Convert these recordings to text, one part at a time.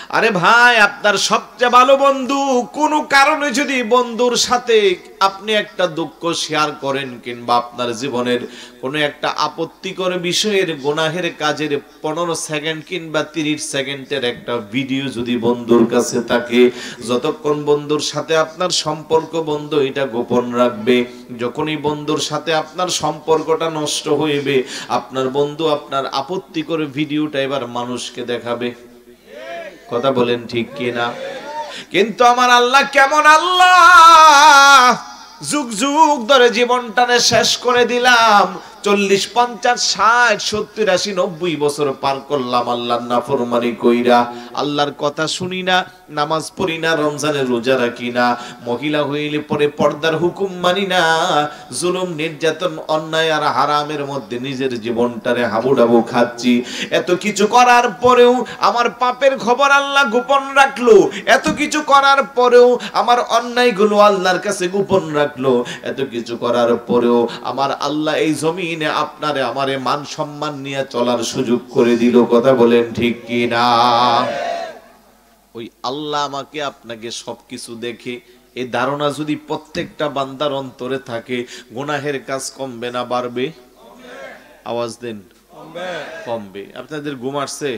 আরে ভাই, আপনার সবচেয়ে ভালো বন্ধু কোনো কারণে যদি বন্ধুর সাথে আপনি একটা দুঃখ শেয়ার করেন, কিংবা আপনার জীবনের কোনো একটা আপত্তিকর বিষয়ের গুনাহের কাজের 15 সেকেন্ড কিংবা 30 সেকেন্ডের একটা ভিডিও যদি বন্ধুর কাছে থাকে, যতক্ষণ বন্ধুর সাথে আপনার সম্পর্ক, বন্ধু এটা গোপন রাখবে। যখনই বন্ধুর সাথে আপনার সম্পর্কটা নষ্ট হইবে, আপনার বন্ধু আপনার আপত্তিকর ভিডিওটা এবার মানুষকে দেখাবে। কথা বলেন ঠিক কিনা? কিন্তু আমার আল্লাহ কেমন আল্লাহ, যুগ যুগ ধরে জীবনটারে শেষ করে দিলাম, 40, 50, 60, 70, 80, 90 বছর পার করলাম আল্লাহর নাফরমানি কইরা, আল্লাহর কথা শুনি না, নামাজ পড়ি না, রমজানের রোজা রাখি না, মহিলা হইলে পরে পর্দার হুকুম মানি না, জুলুম, নির্যাতন, অন্যায় আর হারামের মধ্যে নিজের জীবনটারে হাবুডাবু খাচ্ছি। এত কিছু করার পরেও আমার পাপের খবর আল্লাহ গোপন রাখলো, এত কিছু করার পরেও আমার অন্যায়গুলো আল্লাহর কাছে গোপন রাখলো, এত কিছু করার পরেও আমার আল্লাহ এই জমিনে আপনারে আমারে মান সম্মান নিয়ে চলার সুযোগ করে দিল। কথা বলেন ঠিক কি না? ওই আল্লাহ আমাকে আপনাকে সবকিছু দেখে, এই ধারণা যদি প্রত্যেকটা বান্দার অন্তরে থাকে, গুনাহের কাজ কমবে না বাড়বে? আওয়াজ দেন, কমবে। আপনাদের ঘুম আসছে?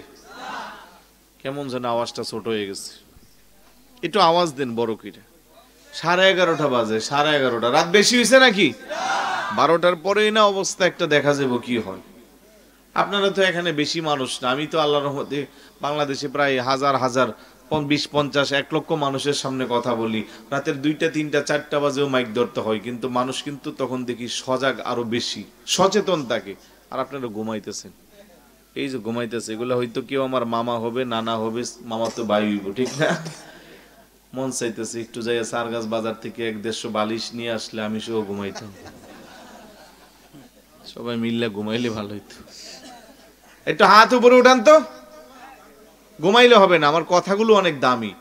কেমন যেন আওয়াজটা ছোট হয়ে গেছে, একটু আওয়াজ দেন বড় করে। 11:30 বাজে, 11:30, রাত বেশি হয়েছে নাকি? 12টার পরেই না অবস্থা একটা দেখা যাবো কি হয়। আপনারা তো এখানে বেশি মানুষ না, আমি তো আল্লাহর রহমতে বাংলাদেশে প্রায় হাজার হাজার 20, 50, 1 লক্ষ মানুষের সামনে কথা বলি। রাতের 2টা, 3টা, 4টা বাজেও মাইক ধরতে হয়, কিন্তু মানুষ কিন্তু তখন দেখি সজাগ, আরো বেশি সচেতন থাকে। আর আপনারা ঘুমাইতেছেন, এই যে ঘুমাইতেছে, এগুলো হয়তো কেউ আমার মামা হবে, নানা হবে, মামা তো ভাই হইব, ঠিক না? মন চাইতেছে একটু যাই সারগাছ বাজার থেকে 1-150 বালিশ নিয়ে আসলে আমি সহ ঘুমাইতাম, সবাই মিললে ঘুমাইলে ভালো হইতো। একটু হাত উপরে উঠান তো, ঘুমাইলে হবে না, আমার কথাগুলো অনেক দামি,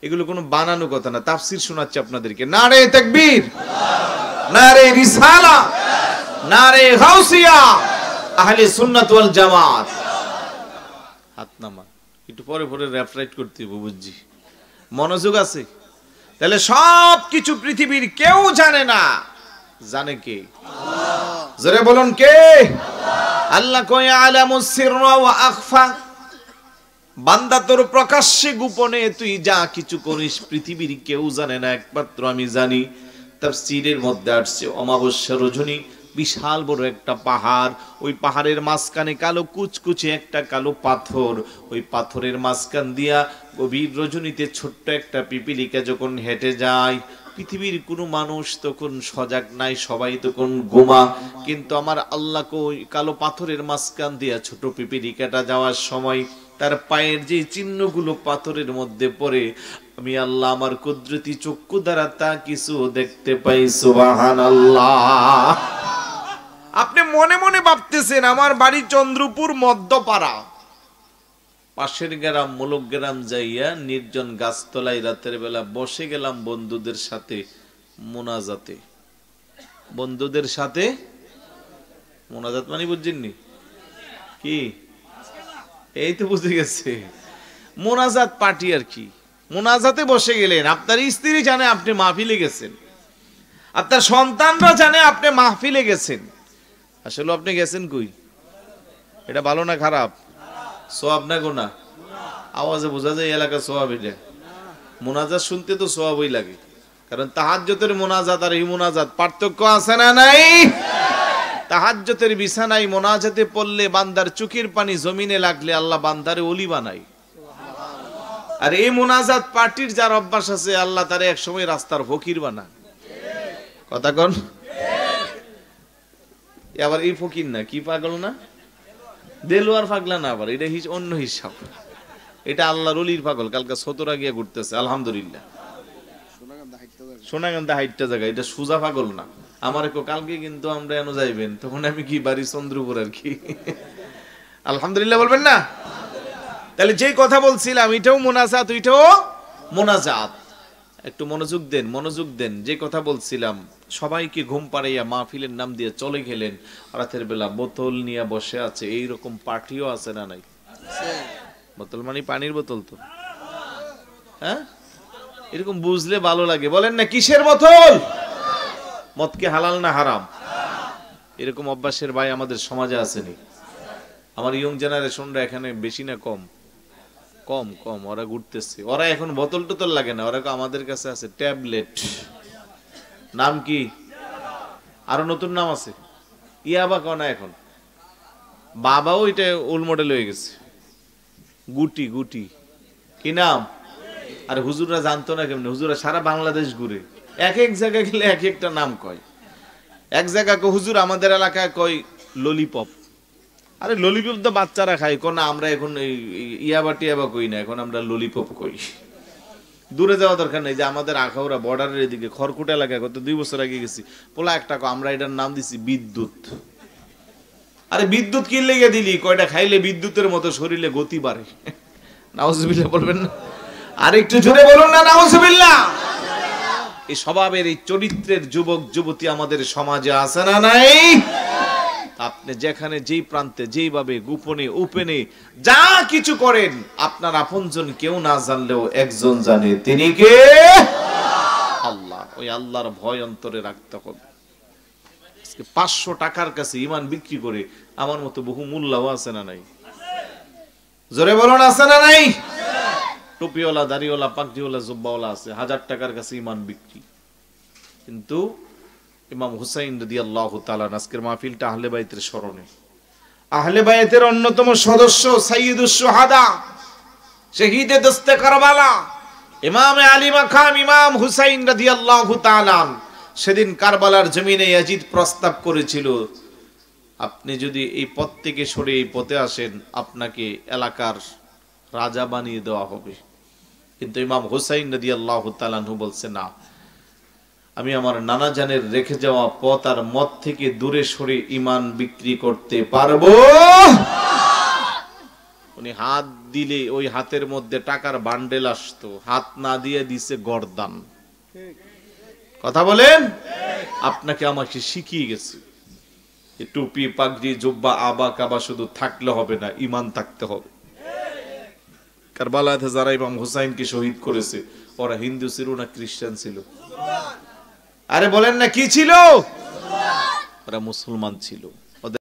এগুলো কোনো বানানো কথা না, তাফসীর শোনাচ্ছি আপনাদেরকে। নারে তাকবীর, নারে রিসালা, নারে গাউসিয়া, আহলে সুন্নাত ওয়াল জামাত। হাত নামান, একটু পরে পরে রেফারেট করতে হবে, বুঝছি? মনোযোগ আছে? তাহলে সব কিছু পৃথিবীর কেউ জানে না, জানে কে? জোরে বলুন কে? আল্লাহ কয় আলামুস সিররা ওয়া আখফা, বান্দা তোর প্রকাশ্যে গোপনে তুই যা কিছু করিস পৃথিবীর কেউ জানে না, একমাত্র আমি জানি। তাফসীরের মধ্যে আসছে অমাবস্যা রজনী, বিশাল বড় একটা পাহাড়, ওই পাহাড়ের মাঝখানে কালো কুচকুচে একটা কালো পাথর, ওই পাথরের মাঝখান দিয়া গভীর রজনীতে ছোট্ট একটা পিপিলিকা যখন হেঁটে যায়, পৃথিবীর কোনো মানুষ তখন সজাগ নাই, সবাই তখন ঘুমা, কিন্তু আমার আল্লাহকে ওই কালো পাথরের মাঝখান দিয়া ছোট পিপিলিকাটা যাওয়ার সময় তার পায়ের যে চিহ্নগুলো পাথরের মধ্যে পড়ে, আমি আল্লাহ আমার কুদরতি চক্ষু দ্বারা তা কিছু দেখতে পাই। সুবহানাল্লাহ। আপনি মনে মনে ভাবতেছেন আমার বাড়ি চন্দ্রপুর মধ্যপাড়া, পাশের গ্রাম মুলক গ্রাম যাইয়া নির্জন গাছতলায় রাতের বেলা বসে গেলাম বন্ধুদের সাথে মোনাজাতে। বন্ধুদের সাথে মোনাজাত মানে বুঝছেননি কি? এই তো বুঝে গেছে, মোনাজাত পার্টি আর কি। মোনাজাতে বসে গেলেন, আপনার স্ত্রী জানে আপনি মাহফিলে গেছেন, আপনার সন্তানরা জানে আপনি মাহফিলে গেছেন। আসলে আপনি গেছেন কই? এটা ভালো না খারাপ? সওয়াব না গুনাহ? আওয়াজে বোঝা যায় এলাকা সওয়াব। এটা মোনাজাত শুনতে তো সওয়াবই লাগে, কারণ তাহাজ্জুদের মোনাজাত আর এই মোনাজাত পার্থক্য আছে না নাই? তাহাজ্জুদের বিছানায় মোনাজাতে পড়লে বান্দার চোখের পানি জমিনে লাগলে আল্লাহ বান্দারে ওলি বানায়, আর এই মোনাজাত পার্টির যার অভ্যাস আছে আল্লাহ তারে এক সময় রাস্তার ফকির বানায়। কথা কোন? আবার এই ফকির না, কি পাগল না, দেলোয়ার পাগলা না, আবার এটা অন্য হিসাব। এটা আল্লাহর ওলির পাগল। কালকে সতরা গিয়া ঘুরতেছে, আলহামদুলিল্লাহ। সোনাগান্ধা হাইটটা জায়গা, এটা সুজা পাগল না। আমার কালকে কিন্তু আমরা এনে যাইবেন, তখন আমি কি বাড়ি চন্দ্রপুর আর কি। আলহামদুলিল্লাহ বলবেন না? তাহলে যেই কথা বলছিলাম, এটাও মোনাজাত, ওইটাও মোনাজাত। একটু মনোযোগ দেন, মনোযোগ দেন। যে কথা বলছিলাম, সবাইকে ঘুম পাড়াইয়া মাহফিলের নাম দিয়ে চলে গেলেন, রাতের বেলা বোতল নিয়ে বসে আছে। এইরকম পার্টিও আছে না নাই? বোতল মানে পানির বোতল তো, হ্যাঁ, এরকম বুঝলে ভালো লাগে। বলেন না কিসের বোতল? মদ কি হালাল না হারাম? এরকম অভ্যাসের ভাই আমাদের সমাজে আসেনি। আমার ইয়ং জেনারেশনরা এখানে বেশি না কম? কম কম, ওরা ঘুরতেছে। ওরা এখন বোতল টোতল লাগে না, ওরা আমাদের কাছে আছে ট্যাবলেট। নাম কি? আরো নতুন নাম আছে, ইয়াবা কনা। এখন বাবাও এটা ওল্ড মডেল হয়ে গেছে, গুটি গুটি। কি নাম? আর হুজুররা জানতো না কেমনে? হুজুররা সারা বাংলাদেশ ঘুরে, এক এক জায়গায় গেলে এক একটা নাম কয়। এক জায়গায় হুজুর আমাদের এলাকায় কয় ললিপপ। আরে ললিপপ তো বাচ্চারা খায়, কোন আমরা এখন ইয়াবা টিয়াবা কই না, এখন আমরা ললিপপ কই। দূরে যাওয়া দরকার নেই, যে আমাদের আখাউড়া বর্ডারের এদিকে খড়কুটা এলাকায় গত 2 বছর আগে গেছি, পোলা একটা আমরা এটার নাম দিছি বিদ্যুৎ। আরে বিদ্যুৎ কি লেগে দিলি? কয়টা খাইলে বিদ্যুতের মতো শরীরে গতি বাড়ে। নাউজুবিল্লাহ বলবেন না? আর একটু জোরে বলুন না নাউজুবিল্লাহ। এই স্বভাবের, এই চরিত্রের যুবক যুবতী আমাদের সমাজে আছে না নাই? আপনি যেখানে যেই প্রান্তে যেইভাবে গোপনে ওপেনে যা কিছু করেন, আপনার আপনজন কেউ না জানলেও একজন জানে, তিনি কে? আল্লাহ। ওই আল্লাহর ভয় অন্তরে রাখতে হবে। 500 টাকার কাছে ঈমান বিক্রি করে আমার মতো বহু মোল্লাও আছে না নাই? জোরে বলুন আছে না নাই? টুপিওয়ালা, দাড়িওয়ালা, পাগড়িওয়ালা, জুব্বাওয়ালা আছে, 1000 টাকার কাছে ঈমান বিক্রি। কিন্তু ইমাম হুসাইন রাদিয়াল্লাহু তাআলা, আজকের মাহফিলটা আহলে বাইতের স্মরণে, আহলে বাইতের অন্যতম সদস্য, সাইয়্যিদুশ শুহাদা, শহীদে দস্তে কারবালা, ইমাম আলী মাকাম ইমাম হুসাইন রাদিয়াল্লাহু তাআলা। সেদিন কারবালার জমিনে ইয়াজিদ প্রস্তাব করেছিল, আপনি যদি এই পথ থেকে সরে এই পথে আসেন, আপনাকে এলাকার রাজা বানিয়ে দেওয়া হবে। কিন্তু ইমাম হুসাইন রাদিয়াল্লাহু তাআলা বলছে, না, আমি আমার নানা জানের রেখে যাওয়া পথ আর মত থেকে দূরে সরে ঈমান বিক্রি করতে পারবো। উনি হাত দিলে ওই হাতের মধ্যে টাকার বান্ডেল আসতো, হাত না দিয়ে দিছে গর্দান। কথা বলেন? আপনাকে আমাকে শিখিয়ে গেছে, টুপি পাগড়ি জুব্বা আবা কাবা শুধু থাকলে হবে না, ঈমান থাকতে হবে। কারবালাতে যারা ইমাম হুসাইনকে শহীদ করেছে, ওরা হিন্দু ছিল না খ্রিস্টান ছিল? আরে বলেন না কি ছিল? ওরা মুসলমান ছিল।